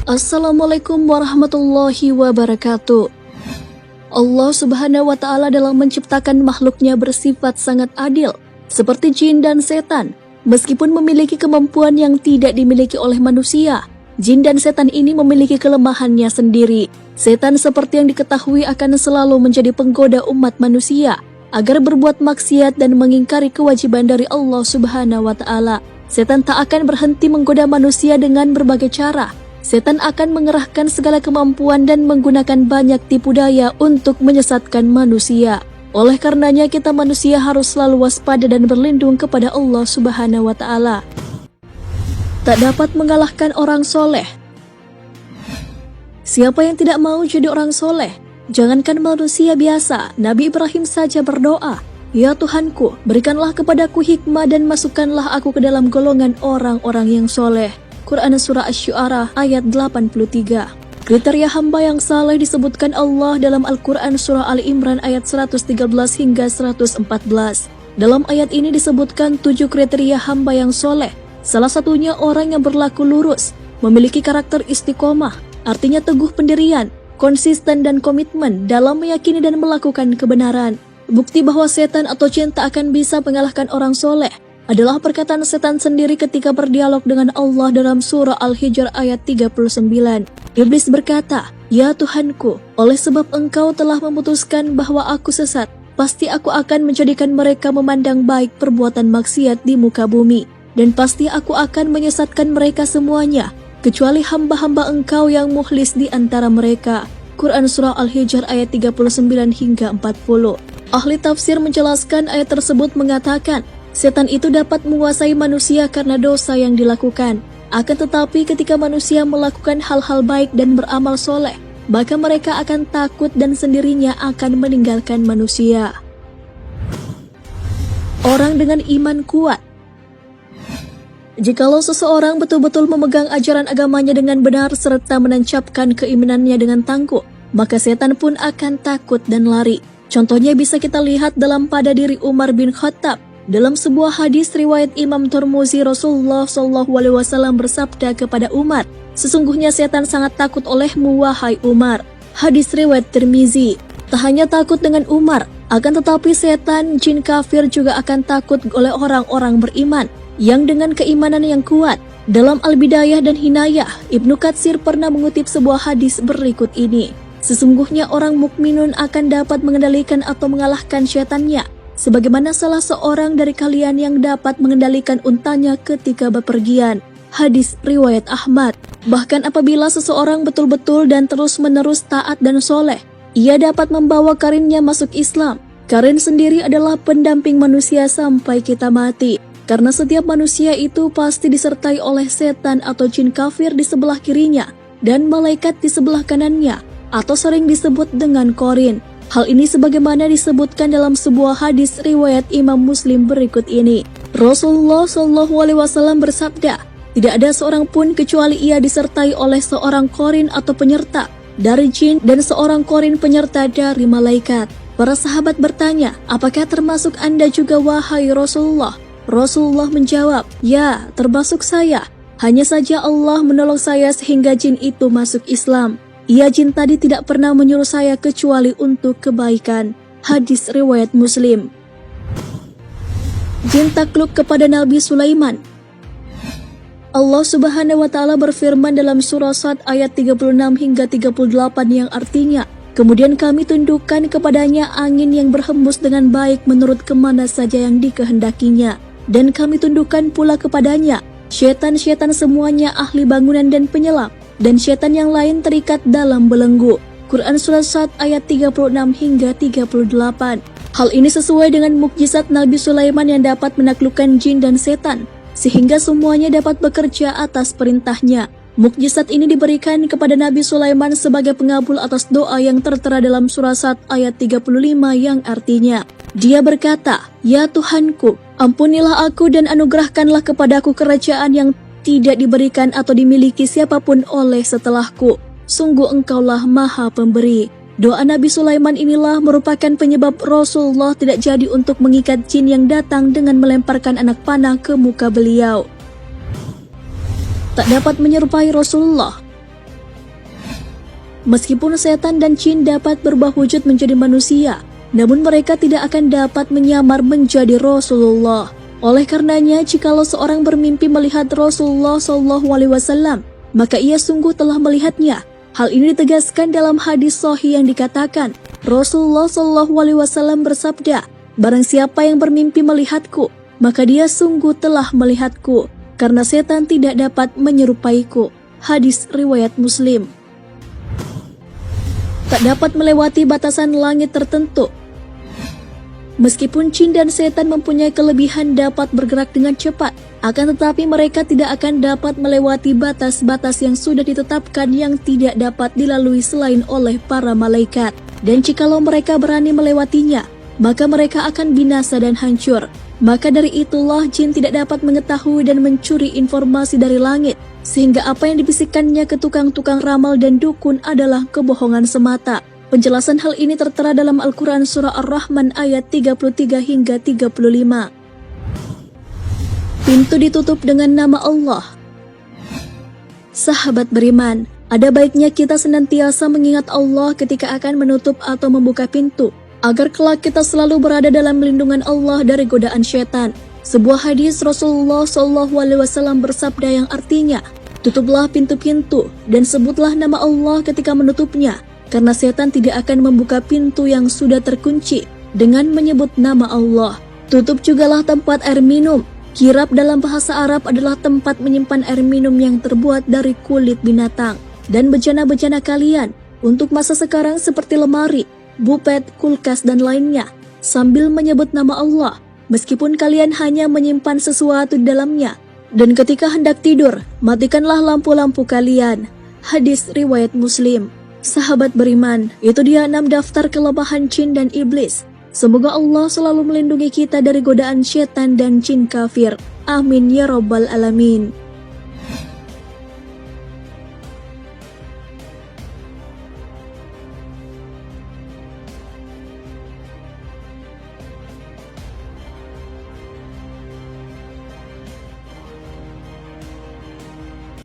Assalamualaikum warahmatullahi wabarakatuh. Allah Subhanahu wa Ta'ala dalam menciptakan makhluknya bersifat sangat adil, seperti jin dan setan. Meskipun memiliki kemampuan yang tidak dimiliki oleh manusia, jin dan setan ini memiliki kelemahannya sendiri. Setan seperti yang diketahui akan selalu menjadi penggoda umat manusia agar berbuat maksiat dan mengingkari kewajiban dari Allah Subhanahu wa Ta'ala. Setan tak akan berhenti menggoda manusia dengan berbagai cara. Setan akan mengerahkan segala kemampuan dan menggunakan banyak tipu daya untuk menyesatkan manusia. Oleh karenanya kita manusia harus selalu waspada dan berlindung kepada Allah Subhanahu wa Ta'ala. Tak dapat mengalahkan orang soleh. Siapa yang tidak mau jadi orang soleh? Jangankan manusia biasa, Nabi Ibrahim saja berdoa, "Ya Tuhanku, berikanlah kepadaku hikmah dan masukkanlah aku ke dalam golongan orang-orang yang soleh." Quran Surah Asy-Syu'ara ayat 83. Kriteria hamba yang saleh disebutkan Allah dalam Al-Quran Surah Ali Imran ayat 113 hingga 114. Dalam ayat ini disebutkan 7 kriteria hamba yang soleh. Salah satunya orang yang berlaku lurus, memiliki karakter istiqomah, artinya teguh pendirian, konsisten dan komitmen dalam meyakini dan melakukan kebenaran. Bukti bahwa setan atau jin tak akan bisa mengalahkan orang soleh adalah perkataan setan sendiri ketika berdialog dengan Allah dalam surah Al-Hijr ayat 39. Iblis berkata, "Ya Tuhanku, oleh sebab engkau telah memutuskan bahwa aku sesat, pasti aku akan menjadikan mereka memandang baik perbuatan maksiat di muka bumi, dan pasti aku akan menyesatkan mereka semuanya, kecuali hamba-hamba engkau yang mukhlis di antara mereka." Quran Surah Al-Hijr ayat 39 hingga 40. Ahli tafsir menjelaskan ayat tersebut mengatakan, setan itu dapat menguasai manusia karena dosa yang dilakukan. Akan tetapi ketika manusia melakukan hal-hal baik dan beramal soleh, maka mereka akan takut dan sendirinya akan meninggalkan manusia. Orang dengan iman kuat. Jikalau seseorang betul-betul memegang ajaran agamanya dengan benar serta menancapkan keimanannya dengan tangguh, maka setan pun akan takut dan lari. Contohnya bisa kita lihat dalam pada diri Umar bin Khattab. Dalam sebuah hadis riwayat Imam Tirmizi, Rasulullah SAW bersabda kepada Umar, "Sesungguhnya setan sangat takut olehmu, wahai Umar." Hadis riwayat Tirmizi. Tak hanya takut dengan Umar, akan tetapi setan, jin kafir juga akan takut oleh orang-orang beriman yang dengan keimanan yang kuat. Dalam Al-Bidayah dan Hinayah, Ibnu Katsir pernah mengutip sebuah hadis berikut ini. Sesungguhnya orang mukminun akan dapat mengendalikan atau mengalahkan syaitannya, sebagaimana salah seorang dari kalian yang dapat mengendalikan untanya ketika bepergian. Hadis riwayat Ahmad. Bahkan apabila seseorang betul-betul dan terus-menerus taat dan soleh, ia dapat membawa karinnya masuk Islam. Karin sendiri adalah pendamping manusia sampai kita mati. Karena setiap manusia itu pasti disertai oleh setan atau jin kafir di sebelah kirinya dan malaikat di sebelah kanannya, atau sering disebut dengan korin. Hal ini sebagaimana disebutkan dalam sebuah hadis riwayat Imam Muslim berikut ini. Rasulullah SAW bersabda, "Tidak ada seorang pun kecuali ia disertai oleh seorang korin atau penyerta dari jin dan seorang korin penyerta dari malaikat." Para sahabat bertanya, "Apakah termasuk Anda juga, wahai Rasulullah?" Rasulullah menjawab, "Ya, termasuk saya. Hanya saja Allah menolong saya sehingga jin itu masuk Islam. Ia jin tadi tidak pernah menyuruh saya kecuali untuk kebaikan." Hadis riwayat Muslim. Jin takluk kepada Nabi Sulaiman. Allah Subhanahu wa Ta'ala berfirman dalam surah Sad ayat 36 hingga 38 yang artinya, "Kemudian kami tundukkan kepadanya angin yang berhembus dengan baik menurut kemana saja yang dikehendakinya, dan kami tundukkan pula kepadanya syaitan-syaitan semuanya ahli bangunan dan penyelam, dan syaitan yang lain terikat dalam belenggu." Quran Surah Sad ayat 36 hingga 38. Hal ini sesuai dengan mukjizat Nabi Sulaiman yang dapat menaklukkan jin dan setan, sehingga semuanya dapat bekerja atas perintahnya. Mukjizat ini diberikan kepada Nabi Sulaiman sebagai pengabul atas doa yang tertera dalam Surah Sad ayat 35 yang artinya, dia berkata, "Ya Tuhanku, ampunilah aku dan anugerahkanlah kepadaku kerajaan yang tidak diberikan atau dimiliki siapapun oleh setelahku. Sungguh engkaulah maha pemberi." Doa Nabi Sulaiman inilah merupakan penyebab Rasulullah tidak jadi untuk mengikat jin yang datang dengan melemparkan anak panah ke muka beliau. Tak dapat menyerupai Rasulullah. Meskipun setan dan jin dapat berubah wujud menjadi manusia, namun mereka tidak akan dapat menyamar menjadi Rasulullah. Oleh karenanya, jikalau seorang bermimpi melihat Rasulullah SAW, maka ia sungguh telah melihatnya. Hal ini ditegaskan dalam hadis sahih yang dikatakan, Rasulullah SAW bersabda, "Barang siapa yang bermimpi melihatku, maka dia sungguh telah melihatku, karena setan tidak dapat menyerupaiku." Hadis riwayat Muslim. Tak dapat melewati batasan langit tertentu. Meskipun jin dan setan mempunyai kelebihan dapat bergerak dengan cepat, akan tetapi mereka tidak akan dapat melewati batas-batas yang sudah ditetapkan yang tidak dapat dilalui selain oleh para malaikat. Dan jikalau mereka berani melewatinya, maka mereka akan binasa dan hancur. Maka dari itulah jin tidak dapat mengetahui dan mencuri informasi dari langit, sehingga apa yang dibisikkannya ke tukang-tukang ramal dan dukun adalah kebohongan semata. Penjelasan hal ini tertera dalam Al-Quran Surah Ar-Rahman ayat 33 hingga 35. Pintu ditutup dengan nama Allah. Sahabat beriman, ada baiknya kita senantiasa mengingat Allah ketika akan menutup atau membuka pintu, agar kelak kita selalu berada dalam lindungan Allah dari godaan syaitan. Sebuah hadis Rasulullah SAW bersabda yang artinya, "Tutuplah pintu-pintu dan sebutlah nama Allah ketika menutupnya, karena setan tidak akan membuka pintu yang sudah terkunci dengan menyebut nama Allah." Tutup jugalah tempat air minum. Kirab dalam bahasa Arab adalah tempat menyimpan air minum yang terbuat dari kulit binatang dan bejana-bejana kalian untuk masa sekarang seperti lemari, bupet, kulkas, dan lainnya, sambil menyebut nama Allah, meskipun kalian hanya menyimpan sesuatu di dalamnya. Dan ketika hendak tidur, matikanlah lampu-lampu kalian. Hadis riwayat Muslim. Sahabat beriman, itu dia 6 daftar kelemahan jin dan iblis. Semoga Allah selalu melindungi kita dari godaan syaitan dan jin kafir. Amin ya rabbal alamin.